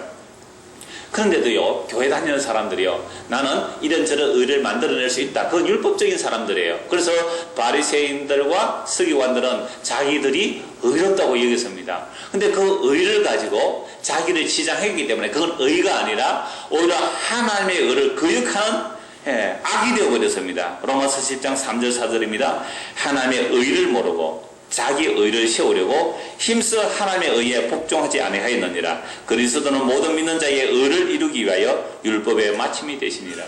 그런데도요, 교회 다니는 사람들이요, 나는 이런저런 의를 만들어낼 수 있다. 그건 율법적인 사람들이에요. 그래서 바리새인들과 서기관들은 자기들이 의롭다고 여겼습니다. 근데 그 의를 가지고 자기를 치장했기 때문에 그건 의가 아니라 오히려 하나님의 의를 거역하는 악이 되어버렸습니다. 로마서 10장 3절 4절입니다. 하나님의 의를 모르고 자기 의를 세우려고 힘써 하나님의 의에 복종하지 아니하였느니라. 그리스도는 모든 믿는 자의 의를 이루기 위하여 율법의 마침이 되시니라.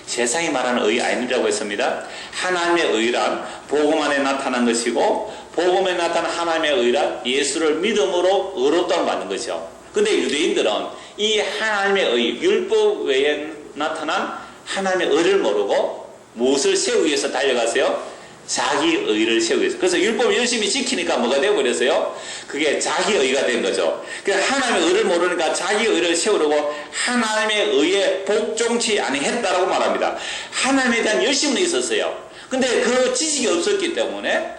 세상이 말하는 의 아니라고 했습니다. 하나님의 의란 복음 안에 나타난 것이고 복음에 나타난 하나님의 의란 예수를 믿음으로 의롭다함을 받는 것이죠. 근데 유대인들은 이 하나님의 의, 율법 외에 나타난 하나님의 의를 모르고 무엇을 세우기 위해서 달려가세요? 자기 의를 세우기 위해서. 그래서 율법을 열심히 지키니까 뭐가 되어버렸어요? 그게 자기 의가 된 거죠. 그러니까 하나님의 의를 모르니까 자기 의를 세우려고 하나님의 의에 복종치 아니했다라고 말합니다. 하나님에 대한 열심은 있었어요. 근데 그 지식이 없었기 때문에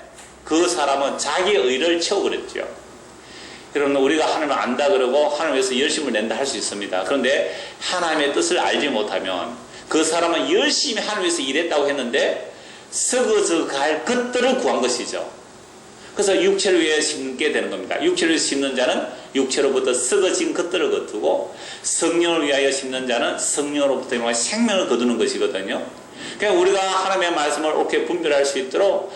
그 사람은 자기 의를 채워버렸죠. 여러분, 우리가 하나님을 안다 그러고 하나님 위해서 열심을 낸다 할 수 있습니다. 그런데 하나님의 뜻을 알지 못하면 그 사람은 열심히 하나님 위해서 일했다고 했는데 썩어져 갈 것들을 구한 것이죠. 그래서 육체를 위해 심게 되는 겁니다. 육체를 심는 자는 육체로부터 썩어진 것들을 거두고 성령을 위하여 심는 자는 성령으로부터 생명을 거두는 것이거든요. 그러니까 우리가 하나님의 말씀을 옳게 분별할 수 있도록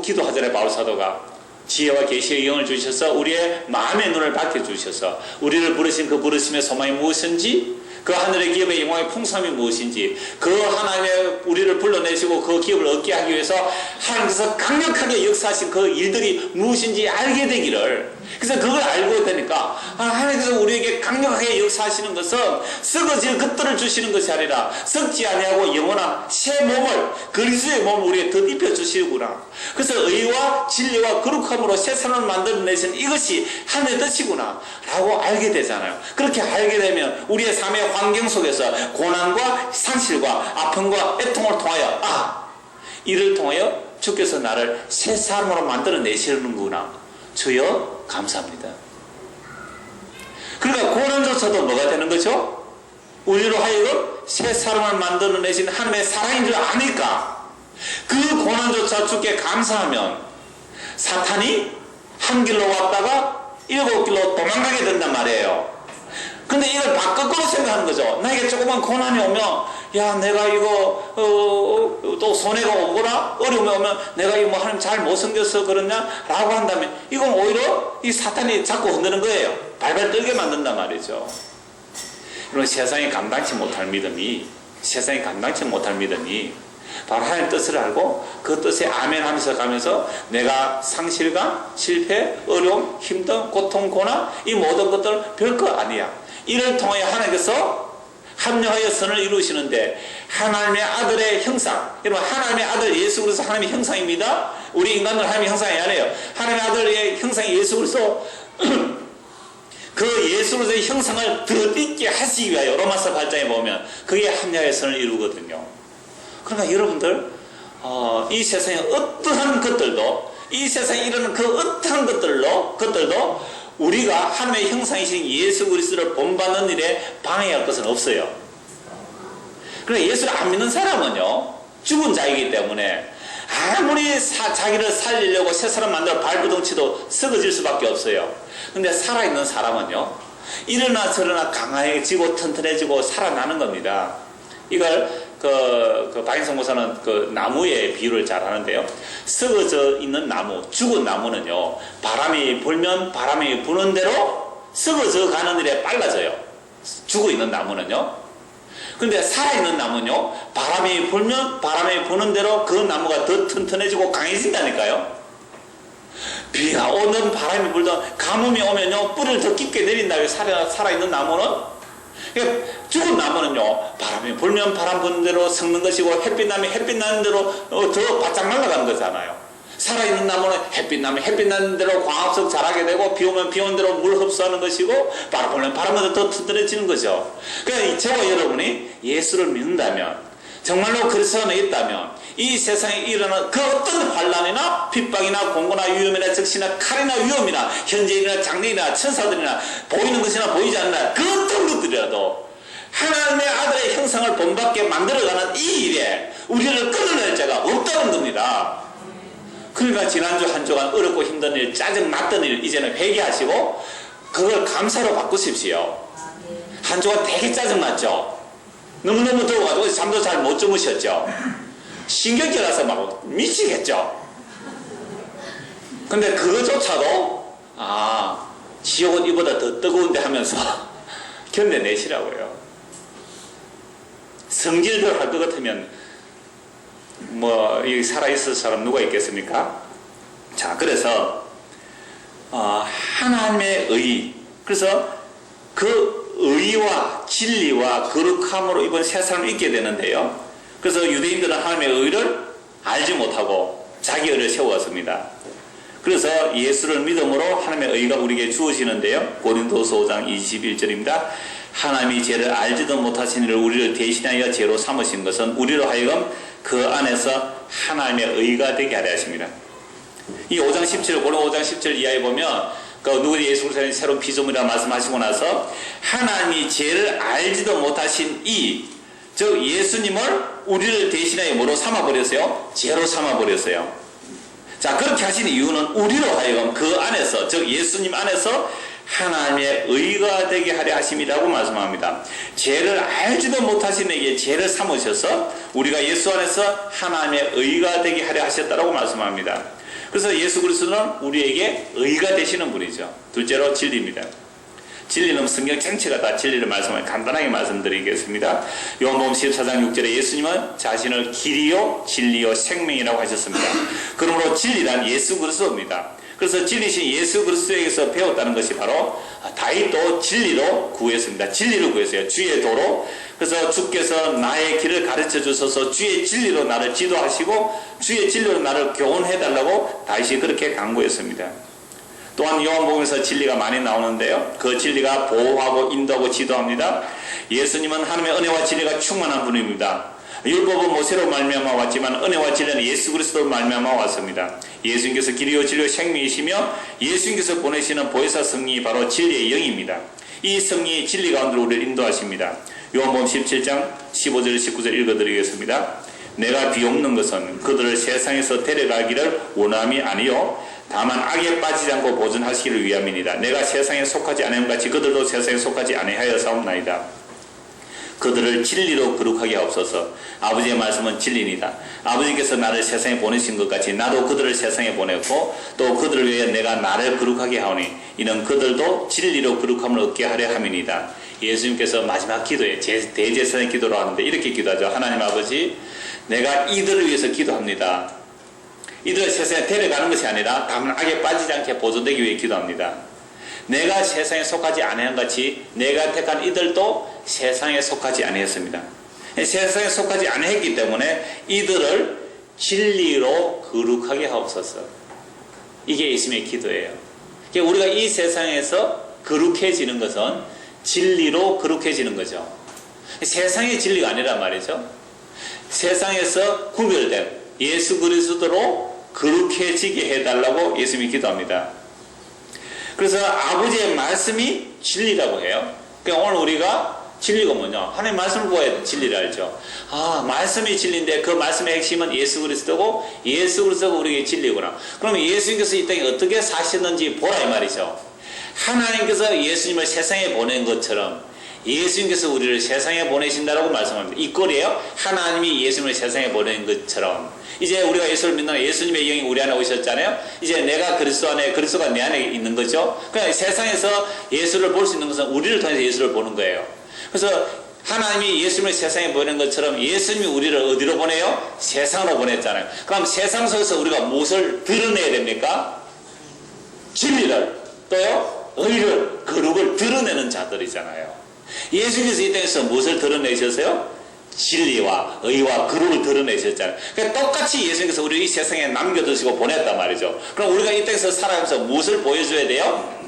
기도하잖아요. 바울 사도가. 지혜와 계시의 영을 주셔서 우리의 마음의 눈을 밝혀주셔서 우리를 부르신 그 부르심의 소망이 무엇인지, 그 하늘의 기업의 영광의 풍성함이 무엇인지, 그 하나님의 우리를 불러내시고 그 기업을 얻게 하기 위해서 하나님께서 강력하게 역사하신 그 일들이 무엇인지 알게 되기를. 그래서 그걸 알고 되니까 하나님께서 우리에게 강력하게 역사하시는 것은 썩어질 것들을 주시는 것이 아니라 썩지 아니하고 영원한 새 몸을, 그리스도의 몸을 우리에게 덧입혀 주시구나. 그래서 의와 진리와 거룩함으로 새 사람을 만들어내신 이것이 하나님의 뜻이구나 라고 알게 되잖아요. 그렇게 알게 되면 우리의 삶의 환경 속에서 고난과 상실과 아픔과 애통을 통하여 이를 통하여 주께서 나를 새 사람으로 만들어내시는구나. 주여 감사합니다. 그러니까 고난조차도 뭐가 되는 거죠? 우리로 하여금 새 사람을 만들어내신 하나님의 사랑인 줄 아니까 그 고난조차 주께 감사하면 사탄이 한 길로 왔다가 7길로 도망가게 된단 말이에요. 근데 이걸 바꿔서 생각하는 거죠. 나에게 조그만 고난이 오면, 야, 내가 이거, 또 손해가 오거나, 어려움이 오면, 내가 이거 뭐 하나님 잘 못생겨서 그러냐? 라고 한다면, 이건 오히려 이 사탄이 자꾸 흔드는 거예요. 발발 떨게 만든단 말이죠. 이런 세상이 감당치 못할 믿음이, 바로 하나님 뜻을 알고 그 뜻에 아멘 하면서 가면서 내가 상실감, 실패, 어려움, 힘든 고통, 고난, 이 모든 것들 별거 아니야. 이를 통하여 하나님께서 합력하여 선을 이루시는데 하나님의 아들의 형상, 여러분 하나님의 아들 예수 그리스도 하나님의 형상입니다. 우리 인간들 하나님의 형상이 아니에요. 하나님의 아들의 형상이 예수 그리스도 그 예수 그리스도의 형상을 덧입게 하시기 위하여 로마서 8장에 보면 그게 합력하여 선을 이루거든요. 그러니까 여러분들 이 세상의 어떠한 것들도, 이 세상에 이르는 그 어떠한 것들도 우리가 하나님의 형상이신 예수 그리스도를 본받는 일에 방해할 것은 없어요. 그러니까 예수를 안 믿는 사람은요, 죽은 자이기 때문에 아무리 자기를 살리려고 새 사람 만들어 발버둥치도 썩어질 수밖에 없어요. 근데 살아있는 사람은요, 이러나 저러나 강해지고 튼튼해지고 살아나는 겁니다. 이걸 박인성 목사는 그 나무의 비유를 잘 하는데요. 썩어져 있는 나무, 죽은 나무는요, 바람이 불면 바람이 부는 대로 썩어져 가는 일에 빨라져요. 죽어 있는 나무는요. 근데 살아있는 나무는요, 바람이 불면 바람이 부는 대로 그 나무가 더 튼튼해지고 강해진다니까요. 비가 오든 바람이 불든 가뭄이 오면요, 뿌리를 더 깊게 내린다고요. 살아있는 나무는. 그러니까 죽은 나무는요, 바람이 불면 바람 부는 대로 썩는 것이고 햇빛 나면 햇빛 나는 대로 더 바짝 말라가는 거잖아요. 살아있는 나무는 햇빛 나면 햇빛 나는 대로 광합성 자라게 되고 비 오면 비 오는 대로 물 흡수하는 것이고 바람 불면 바람마다 더 튼튼해지는 거죠. 그러니까 저와 여러분이 예수를 믿는다면, 정말로 그리스도 안에 있다면 이 세상에 일어나는 그 어떤 환난이나 핍박이나 공고나 위험이나 적시나 칼이나 위험이나 현재인이나 장래이나 천사들이나 보이는 것이나 보이지 않는 그 어떤 것들이라도 하나님의 아들의 형상을 본받게 만들어가는 이 일에 우리를 끊어낼 자가 없다는 겁니다. 그러니까 지난주 한 주간 어렵고 힘든 일, 짜증 났던 일 이제는 회개하시고 그걸 감사로 바꾸십시오. 한 주간 되게 짜증 났죠. 너무너무 더워가지고 잠도 잘 못 주무셨죠. 신경질 나서 막 미치겠죠. 근데 그거조차도 지옥은 이보다 더 뜨거운데 하면서 견뎌내시라고요. 성질대로 할 것 같으면 여기 살아있을 사람 누가 있겠습니까? 자, 그래서 하나님의 의, 그래서 그 의와 진리와 거룩함으로 이번 새 사람을 잊게 되는데요. 그래서 유대인들은 하나님의 의를 알지 못하고 자기 의를 세워왔습니다. 그래서 예수를 믿음으로 하나님의 의가 우리에게 주어지는데요. 고린도서 5장 21절입니다. 하나님이 죄를 알지도 못하신 이를 우리를 대신하여 죄로 삼으신 것은 우리로 하여금 그 안에서 하나님의 의가 되게 하려 하십니다. 이 5장 17, 고린도 5장 10절 이하에 보면 누구든지 예수 그리스도의 새로운 피조물이라 말씀하시고 나서 하나님이 죄를 알지도 못하신 즉 예수님을 우리를 대신하여 뭐로 삼아버렸어요? 죄로 삼아버렸어요. 자, 그렇게 하신 이유는 우리로 하여금 그 안에서, 즉 예수님 안에서 하나님의 의가 되게 하려 하심이라고 말씀합니다. 죄를 알지도 못하신 에게 죄를 삼으셔서 우리가 예수 안에서 하나님의 의가 되게 하려 하셨다고 말씀합니다. 그래서 예수 그리스도는 우리에게 의가 되시는 분이죠. 둘째로 진리입니다. 진리는 성경 전체가 다 진리를 간단하게 말씀드리겠습니다. 요한복음 14장 6절에 예수님은 자신을 길이요 진리요 생명이라고 하셨습니다. 그러므로 진리란 예수 그리스도입니다. 그래서 진리신 예수 그리스도에게서 배웠다는 것이 바로 다윗도 진리로 구했습니다. 진리를 구했어요. 주의 도로. 그래서 주께서 나의 길을 가르쳐 주셔서 주의 진리로 나를 지도하시고 주의 진리로 나를 교훈해달라고 다윗이 그렇게 간구했습니다. 또한 요한복음에서 진리가 많이 나오는데요. 그 진리가 보호하고 인도하고 지도합니다. 예수님은 하나님의 은혜와 진리가 충만한 분입니다. 율법은 모세로 말미암아 왔지만 은혜와 진리는 예수 그리스도로 말미암아 왔습니다. 예수님께서 길이요 진리요 생명이시며 예수님께서 보내시는 보혜사 성령이 바로 진리의 영입니다. 이 성령이 진리 가운데로 우리를 인도하십니다. 요한복음 17장 15절 19절 읽어드리겠습니다. 내가 비옵는 것은 그들을 세상에서 데려가기를 원함이 아니요 다만 악에 빠지지 않고 보존하시기를 위함이니이다. 내가 세상에 속하지 아니함 같이 그들도 세상에 속하지 아니하여 사옵나이다. 그들을 진리로 거룩하게 하옵소서. 아버지의 말씀은 진리입니다. 아버지께서 나를 세상에 보내신 것 같이 나도 그들을 세상에 보냈고 또 그들을 위해 내가 나를 거룩하게 하오니 이는 그들도 진리로 거룩함을 얻게 하려 함이니이다. 예수님께서 마지막 기도에 대제사장의 기도로 하는데 이렇게 기도하죠. 하나님 아버지, 내가 이들을 위해서 기도합니다. 이들을 세상에 데려가는 것이 아니라 다만 악에 빠지지 않게 보존되기 위해 기도합니다. 내가 세상에 속하지 아니한 같이 내가 택한 이들도 세상에 속하지 아니했습니다. 세상에 속하지 아니했기 때문에 이들을 진리로 거룩하게 하옵소서. 이게 예수님의 기도예요. 우리가 이 세상에서 거룩해지는 것은 진리로 거룩해지는 거죠. 세상의 진리가 아니란 말이죠. 세상에서 구별된 예수 그리스도로 거룩해지게 해달라고 예수님이 기도합니다. 그래서 아버지의 말씀이 진리라고 해요. 그러니까 오늘 우리가 진리가 뭐냐? 하나님 말씀을 보아야 진리를 알죠. 말씀이 진리인데 그 말씀의 핵심은 예수 그리스도고 예수 그리스도가 우리에게 진리구나. 그러면 예수님께서 이 땅에 어떻게 사셨는지 보라 이 말이죠. 하나님께서 예수님을 세상에 보낸 것처럼 예수님께서 우리를 세상에 보내신다라고 말씀합니다. 이 꼴이에요. 하나님이 예수님을 세상에 보낸 것처럼. 이제 우리가 예수를 믿는 예수님의 영이 우리 안에 오셨잖아요. 이제 내가 그리스도 안에, 그리스도가 내 안에 있는 거죠. 그러니까 세상에서 예수를 볼 수 있는 것은 우리를 통해서 예수를 보는 거예요. 그래서 하나님이 예수님을 세상에 보낸 것처럼 예수님이 우리를 어디로 보내요? 세상으로 보냈잖아요. 그럼 세상 속에서 우리가 무엇을 드러내야 됩니까? 진리를, 또요 의를, 거룩을 드러내는 자들이잖아요. 예수님께서 이 땅에서 무엇을 드러내셨어요? 진리와 의와 거룩을 드러내셨잖아요. 그러니까 똑같이 예수님께서 우리를 이 세상에 남겨두시고 보냈단 말이죠. 그럼 우리가 이 땅에서 살아가면서 무엇을 보여줘야 돼요?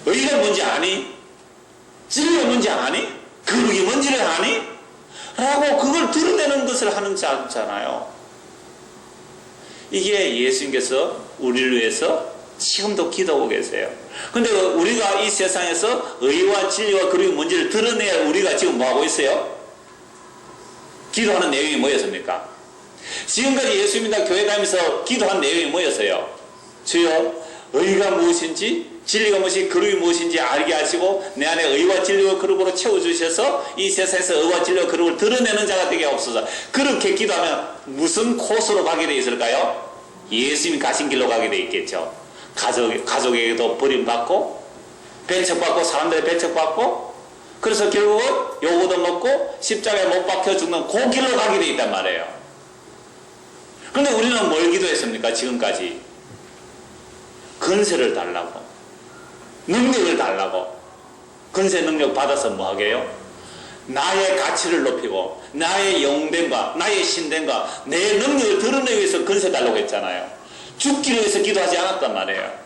의가 뭔지 아니? 진리가 뭔지 아니? 거룩이 뭔지를 아니? 라고 그걸 드러내는 것을 하는 자잖아요. 이게 예수님께서 우리를 위해서 지금도 기도하고 계세요. 근데 우리가 이 세상에서 의와 진리와 거룩이 뭔지를 드러내야 우리가 지금 뭐하고 있어요? 기도하는 내용이 뭐였습니까? 지금까지 예수 믿다 교회 다니면서 기도한 내용이 뭐였어요? 주여 의가 무엇인지 진리가 무엇이 거룩이 무엇인지 알게 하시고 내 안에 의와 진리와 거룩으로 채워주셔서 이 세상에서 의와 진리와 거룩을 드러내는 자가 되게 없어서 그렇게 기도하면 무슨 코스로 가게 돼 있을까요? 예수님이 가신 길로 가게 돼 있겠죠. 가족에게도 버림받고 배척받고 사람들의 배척받고 그래서 결국은 요거도 먹고 십자가에 못 박혀 죽는 그 길로 가게 돼 있단 말이에요. 그런데 우리는 뭘 기도했습니까? 지금까지 근세를 달라고 능력을 달라고. 근세 능력 받아서 뭐 하게요? 나의 가치를 높이고 나의 영됨과 나의 신됨과 내 능력을 드러내기 위해서 근세 달라고 했잖아요. 죽기를 위해서 기도하지 않았단 말이에요.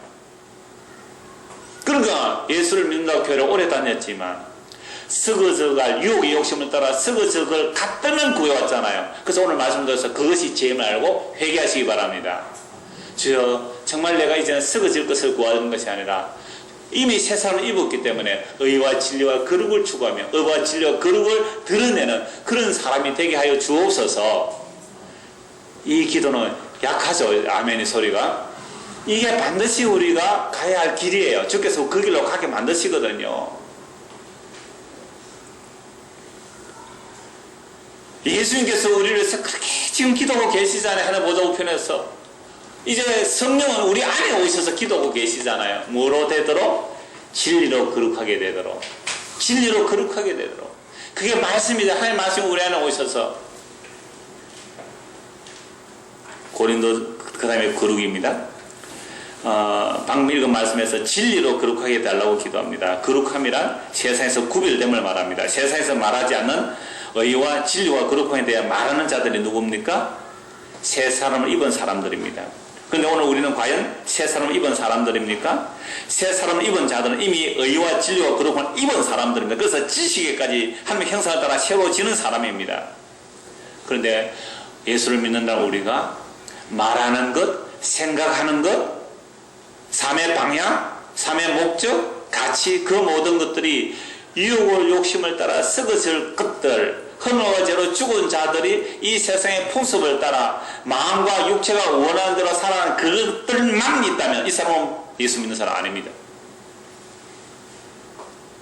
그러니까 예수를 믿는다고 교회를 오래 다녔지만 서거저갈 유혹의 욕심을 따라 서거저갈 갖다는 구해왔잖아요. 그래서 오늘 말씀드려서 그것이 죄임을 알고 회개하시기 바랍니다. 주여 정말 내가 이제는 서거질 것을 구하는 것이 아니라 이미 새 사람을 입었기 때문에 의와 진리와 거룩을 추구하며 의와 진리와 거룩을 드러내는 그런 사람이 되게 하여 주옵소서. 이 기도는 약하죠. 아멘의 소리가. 이게 반드시 우리가 가야 할 길이에요. 주께서 그 길로 가게 만드시거든요. 예수님께서 우리를 위해서 그렇게 지금 기도하고 계시잖아요. 하늘 보좌 우편에서. 이제 성령은 우리 안에 오셔서 기도하고 계시잖아요. 뭐로 되도록? 진리로 거룩하게 되도록. 진리로 거룩하게 되도록. 그게 말씀이다. 하나님 말씀이 우리 안에 오셔서. 고린도 그 다음에 거룩입니다. 방금 읽은 말씀에서 진리로 거룩하게 달라고 기도합니다. 거룩함이란 세상에서 구별됨을 말합니다. 세상에서 말하지 않는 의와 진리와 거룩함에 대해 말하는 자들이 누굽니까? 새 사람을 입은 사람들입니다. 그런데 오늘 우리는 과연 새 사람을 입은 사람들입니까? 새 사람을 입은 자들은 이미 의와 진리와 거룩함을 입은 사람들입니다. 그래서 지식에까지 하나님의 형상을 따라 세워지는 사람입니다. 그런데 예수를 믿는다는 우리가 말하는 것, 생각하는 것, 삶의 방향, 삶의 목적, 가치, 그 모든 것들이 유혹을 욕심을 따라 썩어질 것들, 헌어와 죄로 죽은 자들이 이 세상의 풍습을 따라 마음과 육체가 원하는 대로 살아가는 그것들만 있다면 이 사람은 예수 믿는 사람 아닙니다.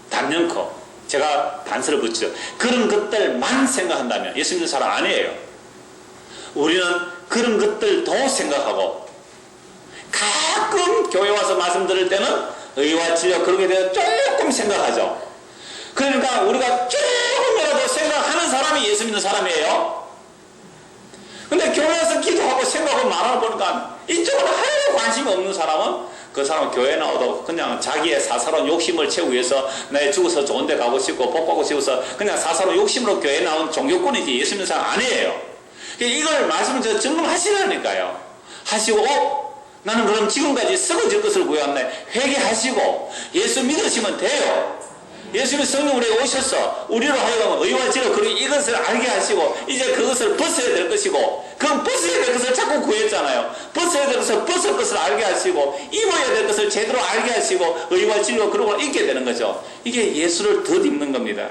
단연코 제가 단서를 붙이죠. 그런 것들만 생각한다면 예수 믿는 사람 아니에요. 우리는 그런 것들도 생각하고 가끔 교회 와서 말씀 들을 때는 의와 진리와 그렇게 대해서 조금 생각하죠. 그러니까 우리가 조금이라도 생각하는 사람이 예수 믿는 사람이에요. 근데 교회에서 기도하고 생각하고 말하고 보니까 이쪽으로 하나도 관심이 없는 사람은 그 사람은 교회 나와도 그냥 자기의 사사로운 욕심을 채우기 위해서 나 죽어서 좋은 데 가고 싶고 복 받고 싶어서 그냥 사사로운 욕심으로 교회에 나온 종교꾼이지 예수 믿는 사람 아니에요. 이걸 말씀을 증명하시라니까요. 하시고 나는 그럼 지금까지 썩어질 것을 구해왔네. 회개하시고 예수 믿으시면 돼요. 예수님의 성령 우리에 오셔서 우리로 하여금 의와 진리 그리고 이것을 알게 하시고 이제 그것을 벗어야 될 것이고 그럼 벗어야 될 것을 자꾸 구했잖아요. 벗어야 될 것을 벗을 것을 알게 하시고 입어야 될 것을 제대로 알게 하시고 의와 진리와 그런 걸 입게 되는 거죠. 이게 예수를 덧입는 겁니다.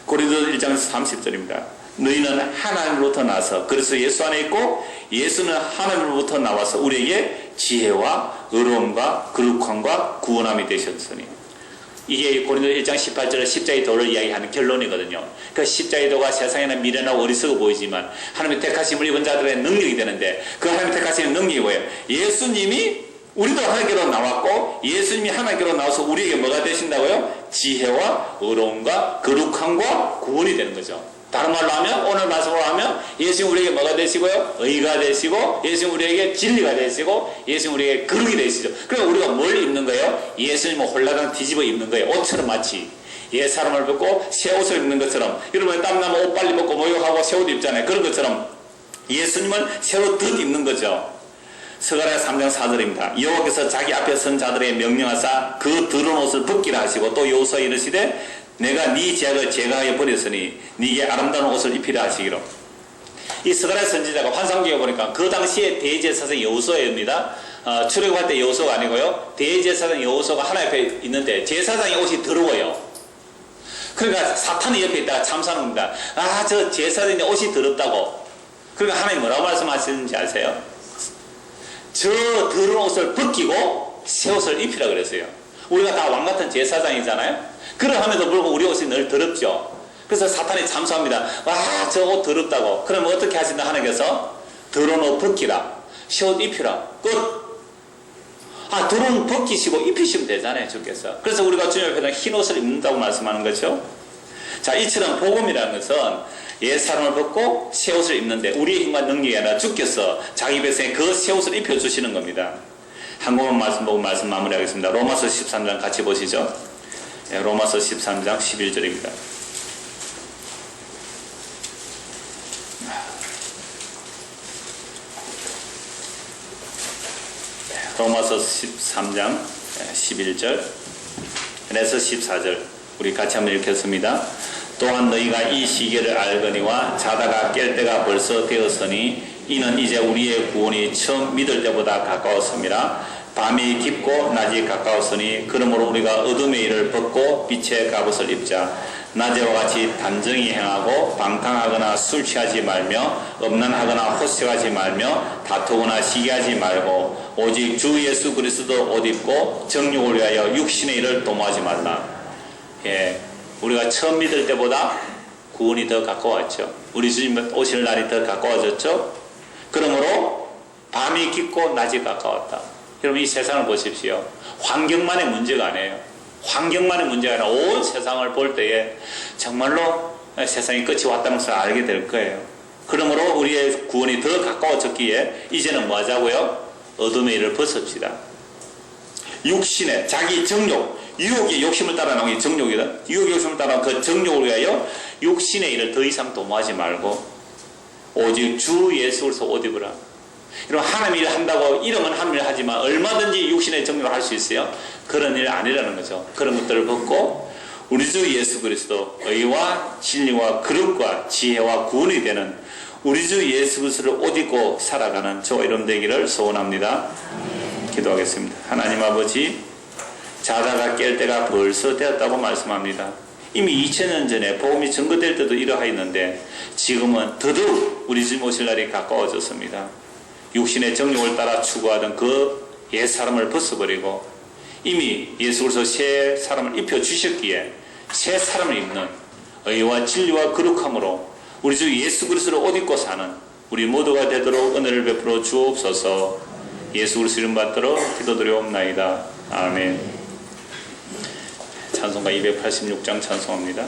고린도 1장 30절입니다. 너희는 하나님으로부터 나서 그래서 예수 안에 있고 예수는 하나님으로부터 나와서 우리에게 지혜와 의로움과 거룩함과 구원함이 되셨으니 이게 고린도 1장 18절에 십자가의 도를 이야기하는 결론이거든요. 그 십자가의 도가 세상에는 미련하고 어리석어 보이지만 하나님의 택하심을 입은 자들의 능력이 되는데 그 하나님의 택하심의 능력이 뭐예요? 예수님이 우리도 하나님께로 나왔고 예수님이 하나님께로 나와서 우리에게 뭐가 되신다고요? 지혜와 의로움과 거룩함과 구원이 되는 거죠. 다른 말로 하면 오늘 말씀으로 하면 예수님 우리에게 뭐가 되시고요? 의가 되시고 예수님 우리에게 진리가 되시고 예수님 우리에게 거룩이 되시죠. 그럼 우리가 뭘 입는 거예요? 예수님을 홀라당 뒤집어 입는 거예요. 옷처럼 마치 옛 사람을 벗고 새 옷을 입는 것처럼 여러분 땀나면 옷 빨리 벗고 목욕하고 새 옷 입잖아요. 그런 것처럼 예수님은 새로 덧 입는 거죠. 스가랴 3장 4절입니다. 여호와께서 자기 앞에 선 자들의 명령하사 그 더러운 옷을 벗기라 하시고 또 여호수아에 이르시되 내가 네 죄악을 제거하여 버렸으니 네게 아름다운 옷을 입히라 하시기로. 이 스가랴 선지자가 환상기에 보니까 그 당시에 대제사장 여호수아입니다. 출애굽할 때 여호수아가 아니고요. 대제사장 여호수아가 하나님 옆에 있는데 제사장의 옷이 더러워요. 그러니까 사탄이 옆에 있다가 참사하는 겁니다. 아, 저 제사장의 옷이 더럽다고. 그러니까 하나님 뭐라고 말씀하시는지 아세요? 저 더러운 옷을 벗기고 새 옷을 입히라 그랬어요. 우리가 다 왕같은 제사장이잖아요. 그러함에도 불구하고 우리 옷이 늘 더럽죠. 그래서 사탄이 참소합니다. 와, 저 옷 더럽다고. 그러면 어떻게 하신다? 하나님께서 더러운 옷 벗기라. 새 옷 입히라. 끝. 아, 더러운 옷 벗기시고 입히시면 되잖아요, 주께서. 그래서 우리가 주님 앞에서 흰 옷을 입는다고 말씀하는 거죠. 자, 이처럼 복음이라는 것은 옛 사람을 벗고 새 옷을 입는데 우리의 힘과 능력이 아니라 주께서 자기 백성에 그 새 옷을 입혀주시는 겁니다. 한 권만 말씀 보고 말씀 마무리하겠습니다. 로마서 13장 같이 보시죠. 로마서 13장 11절입니다. 로마서 13장 11절 그래서 14절 우리 같이 한번 읽겠습니다. 또한 너희가 이 시계를 알거니와 자다가 깰 때가 벌써 되었으니 이는 이제 우리의 구원이 처음 믿을 때보다 가까웠습니다. 밤이 깊고 낮이 가까웠으니 그러므로 우리가 어둠의 일을 벗고 빛의 갑옷을 입자. 낮에와 같이 단정히 행하고 방탕하거나 술 취하지 말며 음란하거나 호색하지 말며 다투거나 시기하지 말고 오직 주 예수 그리스도 옷 입고 정욕을 위하여 육신의 일을 도모하지 말라. 예, 우리가 처음 믿을 때보다 구원이 더 가까웠죠. 우리 주님 오실 날이 더 가까워졌죠. 그러므로 밤이 깊고 낮이 가까웠다. 여러분 이 세상을 보십시오. 환경만의 문제가 아니에요. 환경만의 문제가 아니라 온 세상을 볼 때에 정말로 세상의 끝이 왔다는 것을 알게 될 거예요. 그러므로 우리의 구원이 더 가까워졌기에 이제는 뭐 하자고요? 어둠의 일을 벗읍시다. 육신의 자기 정욕, 유혹의 욕심을 따라 나오는 게 정욕이다. 유혹의 욕심을 따라 그 정욕을 위하여 육신의 일을 더 이상 도모하지 말고 오직 주 예수 그리스도 옷 입으라. 여러분 하나님 일 한다고 이름은 하나님 일 하지만 얼마든지 육신의 정욕을 할 수 있어요. 그런 일 아니라는 거죠. 그런 것들을 벗고 우리 주 예수 그리스도 의와 진리와 거룩과 지혜와 구원이 되는 우리 주 예수 그리스도를 옷 입고 살아가는 저와 여러분 되기를 소원합니다. 기도하겠습니다. 하나님 아버지, 자다가 깰 때가 벌써 되었다고 말씀합니다. 이미 2000년 전에 복음이 증거될 때도 이러하였는데 지금은 더더욱 우리 주님 오실 날이 가까워졌습니다. 육신의 정욕을 따라 추구하던 그 옛사람을 벗어버리고 이미 예수 그리스도 새 사람을 입혀주셨기에 새 사람을 입는 의와 진리와 거룩함으로 우리 주 예수 그리스도를 옷 입고 사는 우리 모두가 되도록 은혜를 베풀어 주옵소서. 예수 그리스도 이름 받들어 기도드리옵나이다. 아멘. 찬송가 286장 찬송합니다.